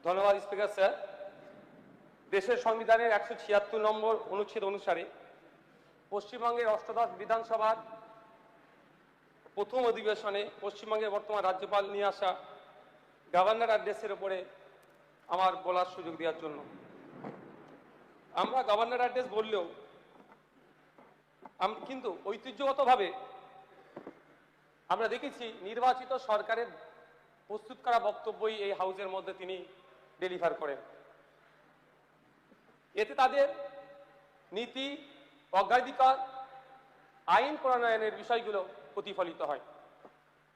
ধন্যবাদ speaker sir. দেশের সংবিধানের 176 নম্বর অনুচ্ছেদ অনুসারে পশ্চিমবঙ্গের অষ্টাদশ বিধানসভার প্রথম অধিবেশনে পশ্চিমবঙ্গের বর্তমান রাজ্যপাল নিয়ে আসা গভর্নর অ্যাড্রেসের উপরে আমার বলার সুযোগ দেওয়ার জন্য। আমরা গভর্নর অ্যাড্রেস বললেও কিন্তু ঐতিহ্যগতভাবে আমরা দেখেছি নির্বাচিত সরকারের প্রস্তুত করা বক্তব্যই এই হাউসের মধ্যে তিনি ডেলিভার করেন। এতে তাদের নীতি, অগ্রাধিকার, আইন প্রণয়নের বিষয়গুলো প্রতিফলিত হয়।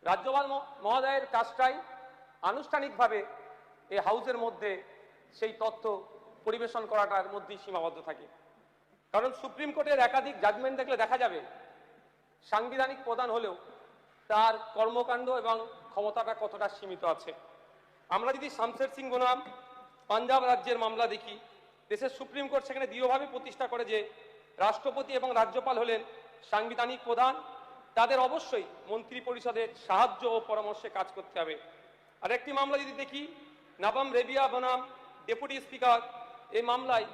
রাজ্যপাল মহোদয়ের কাজটাই আনুষ্ঠানিকভাবে এই হাউসের মধ্যে সেই তথ্য পরিবেশন করাটার মধ্যেই সীমাবদ্ধ থাকে। কারণ সুপ্রিম কোর্টের একাধিক জাজমেন্ট দেখলে দেখা যাবে সাংবিধানিক প্রধান হলেও তার কর্মকাণ্ড এবং ক্ষমতাটা কতটা সীমিত আছে। আমরা যদি শামশের সিং বনাম পাঞ্জাব রাজ্যের মামলা দেখি, দেশের সুপ্রিম কোর্ট সেখানে দৃঢ়ভাবে প্রতিষ্ঠা করে যে রাষ্ট্রপতি এবং রাজ্যপাল হলেন সাংবিধানিক প্রধান, তাদের অবশ্যই মন্ত্রী পরিষদের সাহায্য ও পরামর্শে কাজ করতে হবে। আর একটি মামলা যদি দেখি, নবম রেবিয়া বনাম ডেপুটি স্পিকার, এই মামলায়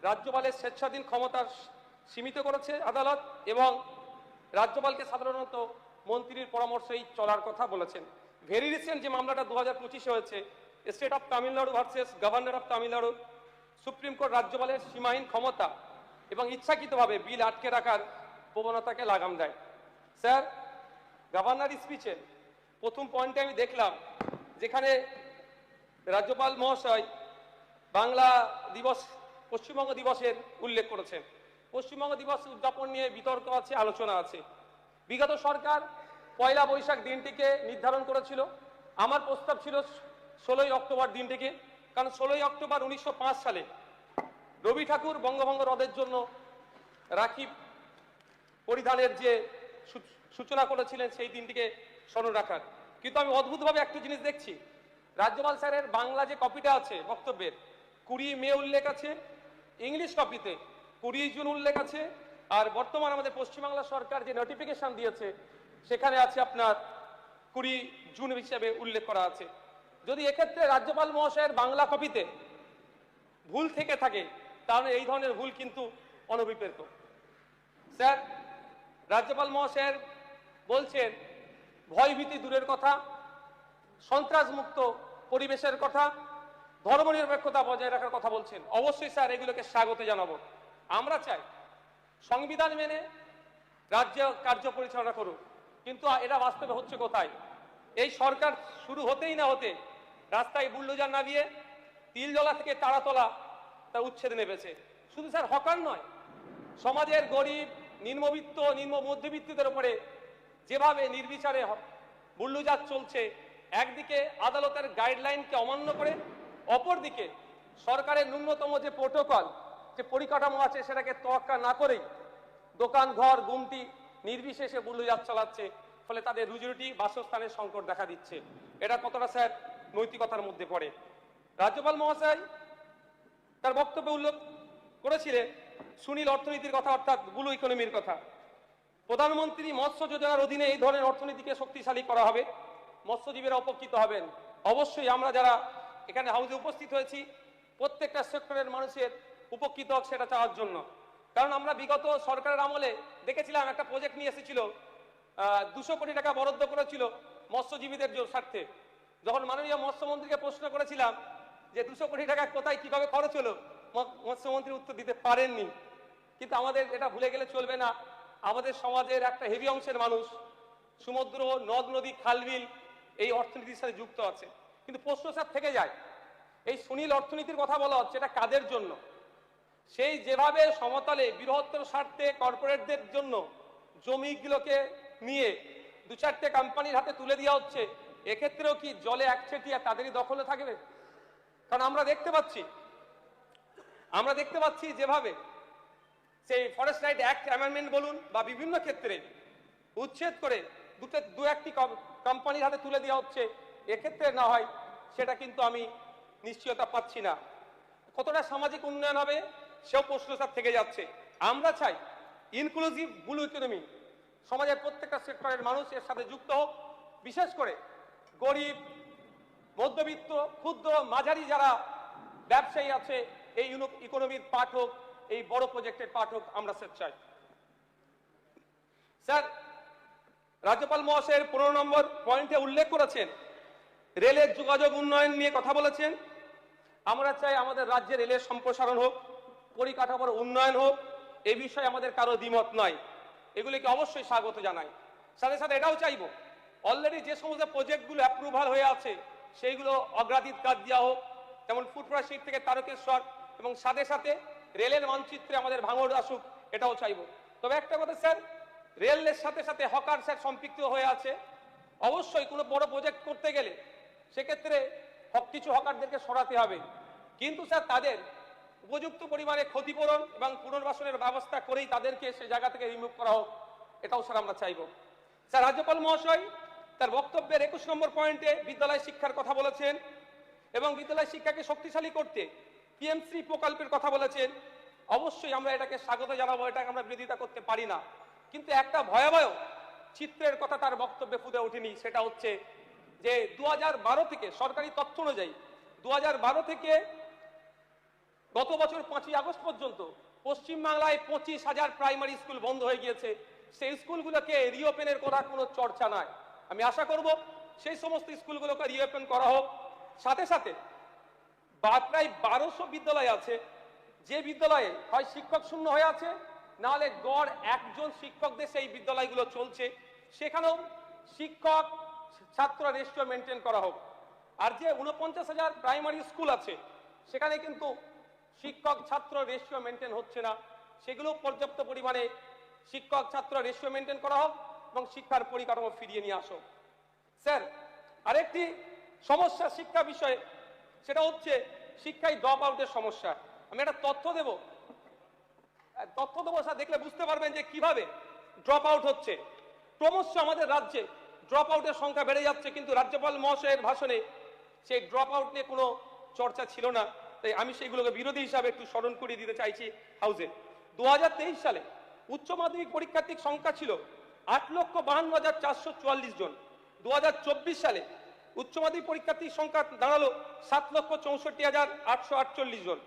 রাজ্যপালের স্বেচ্ছাধীন ক্ষমতা সীমিত করেছে আদালত এবং রাজ্যপালকে সাধারণত মন্ত্রীর পরামর্শেই চলার কথা বলেছেন। ভেরি রিসেন্ট যে মামলাটা 2025 হয়েছে, state of Tamil Nadu versus governor of Tamil Nadu, supreme court রাজ্যপালের সীমাহীন ক্ষমতা এবং ইচ্ছাকৃতভাবে বিল আটকে রাখার প্রবণতাকে লাগাম দেয়। স্যার, গভর্নর স্পিচে প্রথম পয়েন্টে আমি দেখলাম যেখানে রাজ্যপাল মহাশয় বাংলা দিবস, পশ্চিমবঙ্গ দিবসের উল্লেখ করেছেন। পশ্চিমবঙ্গ দিবস উদযাপন নিয়ে বিতর্ক আছে, আলোচনা আছে। বিগত সরকার পয়লা বৈশাখ দিনটিকে নির্ধারণ করেছিল। আমার প্রস্তাব ছিল 16ই অক্টোবর দিনটিকে, কারণ 16ই অক্টোবর 1905 সালে রবি ঠাকুর বঙ্গভঙ্গ রদের জন্য রাখি পরিধানের যে সূচনা করেছিলেন সেই দিনটিকে স্মরণ রাখার। কিন্তু আমি অদ্ভুতভাবে একটা জিনিস দেখছি, রাজ্যপাল স্যারের বাংলা যে কপিটা আছে বক্তব্যের 20 মে উল্লেখ আছে, ইংলিশ কপিতে 20 জুন উল্লেখ আছে, আর বর্তমান আমাদের পশ্চিমবাংলা সরকার যে নোটিফিকেশন দিয়েছে সেখানে আছে আপনার 20 জুন হিসেবে উল্লেখ করা আছে। যদি এক্ষেত্রে রাজ্যপাল মহাশয়ের বাংলা কপিতে ভুল থেকে থাকে তাহলে এই ধরনের ভুল কিন্তু অনভিপ্রেত। স্যার, রাজ্যপাল মহাশয়ের বলছেন ভয়ভীতি দূরের কথা, সন্ত্রাসমুক্ত পরিবেশের কথা, ধর্মনিরপেক্ষতা বজায় রাখার কথা বলছেন। অবশ্যই স্যার এগুলোকে স্বাগত জানাবো। আমরা চাই সংবিধান মেনে রাজ্য কার্য পরিচালনা করুক, কিন্তু এটা বাস্তবে হচ্ছে কোথায়? এই সরকার শুরু হতেই না হতে রাস্তায় বুলডোজার নামিয়ে তিলজলা থেকে তারাতলা তার উচ্ছেদ নেমেছে। শুধু স্যার হকার নয়, সমাজের গরিব, নিম্নবিত্ত, নিম্ন মধ্যবিত্তদের উপরে যেভাবে নির্বিচারে বুলডোজার চলছে, একদিকে আদালতের গাইডলাইনকে অমান্য করে, অপরদিকে সরকারের ন্যূনতম যে প্রোটোকল, যে পরিকাঠামো আছে সেটাকে তোয়াক্কা না করেই দোকান, ঘর, গুমটি নির্বিশেষে বুলডোজার চালাচ্ছে, ফলে তাদের রুজিরুটি, বাসস্থানের সংকট দেখা দিচ্ছে। এটা কতটা স্যার নৈতিকতার মধ্যে পড়ে? রাজ্যপাল মহাশয় তার বক্তব্যে উল্লেখ করেছিলেন সুনীল অর্থনীতির কথা, অর্থাৎ ব্লু ইকোনমির কথা। প্রধানমন্ত্রী মৎস্য যোজনার অধীনে এই ধরনের অর্থনীতিকে শক্তিশালী করা হবে, মৎস্যজীবীরা উপকৃত হবেন। অবশ্যই আমরা যারা এখানে হাউসে উপস্থিত হয়েছি প্রত্যেকটা সেক্টরের মানুষের উপকৃত হোক সেটা চাওয়ার জন্য। কারণ আমরা বিগত সরকারের আমলে দেখেছিলাম একটা প্রজেক্ট নিয়ে এসেছিল, 200 কোটি টাকা বরাদ্দ করেছিল মৎস্যজীবীদের স্বার্থে। যখন মাননীয় মৎস্যমন্ত্রীকে প্রশ্ন করেছিলাম যে 200 কোটি টাকা কোথায় কিভাবে খরচ হলো, মৎস্যমন্ত্রী উত্তর দিতে পারেননি। কিন্তু আমাদের এটা ভুলে গেলে চলবে না, আমাদের সমাজের একটা হেভি অংশের মানুষ সমুদ্র, নদ নদী, খালবিল এই অর্থনীতির সাথে যুক্ত আছে। কিন্তু প্রশ্ন স্যার থেকে যায়, এই সুনীল অর্থনীতির কথা বলা হচ্ছে, এটা কাদের জন্য? সেই যেভাবে সমতলে বৃহত্তর স্বার্থে কর্পোরেটদের জন্য জমিগুলোকে নিয়ে 2-4টে কোম্পানির হাতে তুলে দেওয়া হচ্ছে, এক্ষেত্রেও কি জলে একচেটিয়া তাদেরই দখলে থাকবে? কারণ আমরা দেখতে পাচ্ছি যেভাবে সেই ফরেস্ট রাইট অ্যাক্ট অ্যামেন্ডমেন্ট বলুন বা বিভিন্ন ক্ষেত্রে উচ্ছেদ করে দু একটি কোম্পানির হাতে তুলে দেওয়া হচ্ছে, এক্ষেত্রে না হয় সেটা কিন্তু আমি নিশ্চয়তা পাচ্ছি না। কতটা সামাজিক উন্নয়ন হবে সেও প্রশ্ন স্যার থেকে যাচ্ছে। আমরা চাই ইনক্লুসিভ ব্লু ইকোনমি, সমাজের প্রত্যেকটা সেক্টরের মানুষ এর সাথে যুক্ত হোক, বিশেষ করে গরিব, মধ্যবিত্ত, ক্ষুদ্র, মাঝারি যারা ব্যবসায়ী আছে, এই ইকোনমির পাঠ হোক, এই বড় প্রজেক্টের পাঠ হোক, আমরা স্যার চাই। স্যার, রাজ্যপাল মহাশয়ের 15 নম্বর পয়েন্টে উল্লেখ করেছেন রেলের যোগাযোগ উন্নয়ন নিয়ে কথা বলেছেন। আমরা চাই আমাদের রাজ্যে রেলের সম্প্রসারণ হোক, পরিকাঠামোর উন্নয়ন হোক, এই বিষয়ে আমাদের কারো দ্বিমত নয়, এগুলিকে অবশ্যই স্বাগত জানাই। সাথে সাথে এটাও চাইবো অলরেডি যে সমস্ত প্রজেক্টগুলো অ্যাপ্রুভাল হয়ে আছে সেইগুলো অগ্রাধিকার দেওয়া হোক, যেমন ফুটপাথ সিট থেকে তারকেশ্বর, এবং সাথে সাথে রেলের মানচিত্রে আমাদের ভাঙড় আসুক, এটাও চাইবো। তবে একটা কথা স্যার, রেলের সাথে সাথে হকার স্যার সম্পৃক্ত হয়ে আছে। অবশ্যই কোনো বড় প্রজেক্ট করতে গেলে সেক্ষেত্রে কিছু হকারদেরকে সরাতে হবে, কিন্তু স্যার তাদের উপযুক্ত পরিমাণে ক্ষতিপূরণ এবং পুনর্বাসনের ব্যবস্থা করেই তাদেরকে সে জায়গা থেকে রিমুভ করা হোক, এটাও স্যার আমরা চাইবো। স্যার, রাজ্যপাল মহাশয় তার বক্তব্যের 21 নম্বর পয়েন্টে বিদ্যালয় শিক্ষার কথা বলেছেন এবং বিদ্যালয় শিক্ষাকে শক্তিশালী করতে পিএমসি প্রকল্পের কথা বলেছেন। অবশ্যই আমরা এটাকে স্বাগত জানাবো, এটাকে আমরা বিরোধিতা করতে পারি না, কিন্তু একটা ভয়াবহ চিত্রের কথা তার বক্তব্যে ফুটে ওঠেনি। সেটা হচ্ছে যে 2012 থেকে সরকারি তথ্য অনুযায়ী 2012 থেকে গত বছর 5ই আগস্ট পর্যন্ত পশ্চিমবাংলায় 25,000 প্রাইমারি স্কুল বন্ধ হয়ে গিয়েছে। সেই স্কুলগুলোকে রিওপেনের করা কোনো চর্চা নাই। আমি আশা করব সেই সমস্ত স্কুলগুলোকে রিওপেন করা হোক। সাথে সাথে প্রায় 1200 বিদ্যালয় আছে যে বিদ্যালয়ে হয় শিক্ষক শূন্য হয়ে আছে, না হলে গড় একজন শিক্ষকদের সেই বিদ্যালয়গুলো চলছে, সেখানেও শিক্ষক ছাত্র রেশিও মেনটেন করা হোক। আর যে 49,000 প্রাইমারি স্কুল আছে সেখানে কিন্তু শিক্ষক ছাত্র রেশিও মেনটেন হচ্ছে না, সেগুলো পর্যাপ্ত পরিমাণে শিক্ষক ছাত্র রেশিও মেনটেন করা হোক এবং শিক্ষার পরিকাঠামো ফিরিয়ে নিয়ে আসো। স্যার, আরেকটি সমস্যা শিক্ষা বিষয়ে, সেটা হচ্ছে শিক্ষায় ড্রপ আউটের সমস্যা। আমি একটা তথ্য দেব স্যার, দেখলে বুঝতে পারবেন যে কিভাবে ড্রপ আউট হচ্ছে। ক্রমশ আমাদের রাজ্যে ড্রপ আউটের সংখ্যা বেড়ে যাচ্ছে, কিন্তু রাজ্যপাল মহাশয়ের ভাষণে সেই ড্রপ আউট নিয়ে কোনো চর্চা ছিল না। তাই আমি সেইগুলোকে বিরোধী হিসাবে একটু স্মরণ করিয়ে দিতে চাইছি হাউসে। 2023 সালে উচ্চ মাধ্যমিক পরীক্ষার্থীর সংখ্যা ছিল 8,52,444 জন। 2024 সালে উচ্চ মাধ্যমিক পরীক্ষার্থীর সংখ্যা দাঁড়ালো 7,64,848 জন।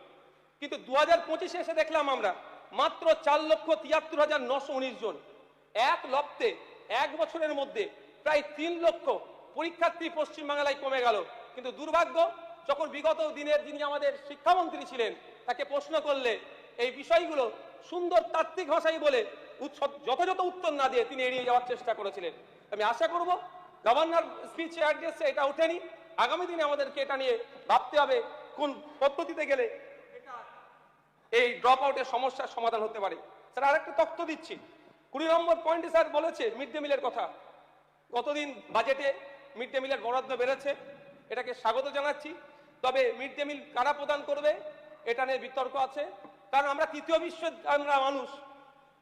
কিন্তু 2025 এসে দেখলাম আমরা মাত্র 4,73,919 জন। এক লপ্তে এক বছরের মধ্যে প্রায় 3 লক্ষ পরীক্ষার্থী পশ্চিমবাংলায় কমে গেল। কিন্তু দুর্ভাগ্য, যখন বিগত দিনের যিনি আমাদের শিক্ষামন্ত্রী ছিলেন তাকে প্রশ্ন করলে এই বিষয়গুলো সুন্দর তাত্ত্বিক ভাষায় বলে যথাযথ উত্তর না দিয়ে তিনি এড়িয়ে যাওয়ার চেষ্টা করেছিলেন। আমি আশা করব গভর্নর স্পিচে অ্যাড্রেসে এটা ওঠেনি, আগামী দিনে আমাদেরকে এটা নিয়ে ভাবতে হবে কোন পদ্ধতিতে গেলে এই ড্রপ আউটের সমস্যার সমাধান হতে পারে। স্যার, আরেকটা তথ্য দিচ্ছি, 20 নম্বর পয়েন্টে স্যার বলেছে মিড ডে মিলের কথা। গতদিন বাজেটে মিড ডে মিলের বরাদ্দ বেড়েছে, এটাকে স্বাগত জানাচ্ছি। তবে মিড ডে মিল কারা প্রদান করবে এটা নিয়ে বিতর্ক আছে, কারণ আমরা তৃতীয় বিশ্বের আমরা মানুষ,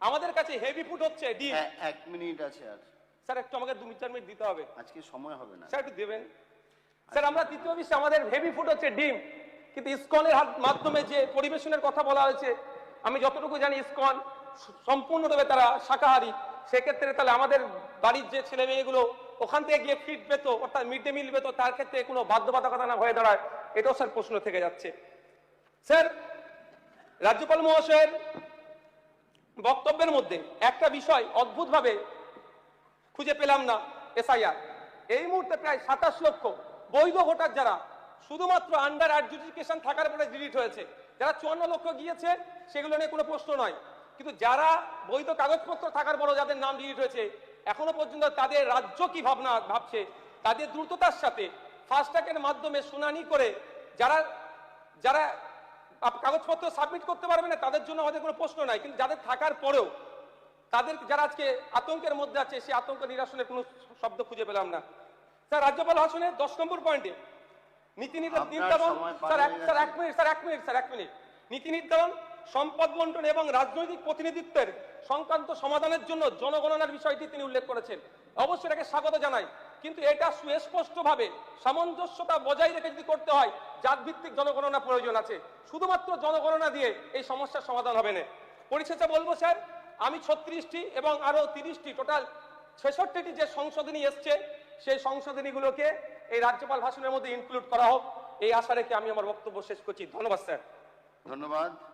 আমাদের কাছে হেভি ফুড হচ্ছে ডিম। 1 মিনিট আছে আর স্যার, একটু আমাকে 2-4 মিনিট দিতে হবে, আজকে সময় হবে না স্যার, একটু দেবেন। স্যার, আমরা তৃতীয় বিশ্বে আমাদের হেভি ফুড হচ্ছে ডিম, কিন্তু ইসকনের মাধ্যমে যে পরিবেশনের কথা বলা হয়েছে, আমি যতটুকু জানি ইসকন সম্পূর্ণভাবে তারা শাকাহারী। সেক্ষেত্রে তাহলে আমাদের বাড়ির যে ছেলে মেয়েগুলো ওখান থেকে গিয়ে ফিড পেত, অর্থাৎ মিড ডে মিল পেত, তার ক্ষেত্রে কোনো বাধ্যবাধকতা না হয়ে দাঁড়ায়, এটাও স্যার প্রশ্ন থেকে যাচ্ছে। স্যার, রাজ্যপাল মহাশয়ের বক্তব্যের মধ্যে একটা বিষয় অদ্ভুতভাবে খুঁজে পেলাম না, এসআইআর। এই মুহূর্তে প্রায় 27 লক্ষ বৈধ ভোটার যারা শুধুমাত্র আন্ডার অ্যাডজুডিকেশন থাকার পরে ডিলিট হয়েছে, যারা 54 লক্ষ গিয়েছে সেগুলো নিয়ে কোনো প্রশ্ন নয়, কিন্তু যারা বৈধ কাগজপত্র থাকার পরও যাদের নাম ডিলিট হয়েছে এখনো পর্যন্ত তাদের রাজ্য কি ভাবছে, তাদের দ্রুততার সাথে ফাস্ট্র্যাকের মাধ্যমে শুনানি করে যারা যারা কাগজপত্র সাবমিট করতে পারবে না তাদের জন্য আমাদের কোনো প্রশ্ন নাই, কিন্তু যাদের থাকার পরেও তাদের যারা আজকে আতঙ্কের মধ্যে আছে সেই আতঙ্ক নিরসনের কোনো শব্দ খুঁজে পেলাম না। স্যার, রাজ্যপাল ভাষণে 10 নম্বর পয়েন্টে নীতি নির্ধারণ, নীতি নির্ধারণ, সম্পদ বন্টন এবং রাজনৈতিক প্রতিনিধিত্বের সংক্রান্ত সমাধানের জন্য জনগণনার বিষয়টি তিনি উল্লেখ করেছেন। অবশ্যই এটাকে স্বাগত জানাই, কিন্তু এটা সুস্পষ্টভাবে সামঞ্জস্যতা বজায় রেখে যদি করতে হয় জাতভিত্তিক জনগণনা প্রয়োজন আছে। শুধুমাত্র জনগণনা দিয়ে এই সমস্যার সমাধান হবে না। পরিশেষে বলবো স্যার, আমি 36টি এবং আরো 30টি টোটাল 66টি যে সংশোধনী এসছে সেই সংশোধনীগুলোকে এই রাজ্যপাল ভাষণের মধ্যে ইনক্লুড করা হোক, এই আশা রেখে আমি আমার বক্তব্য শেষ করছি। ধন্যবাদ স্যার। ধন্যবাদ।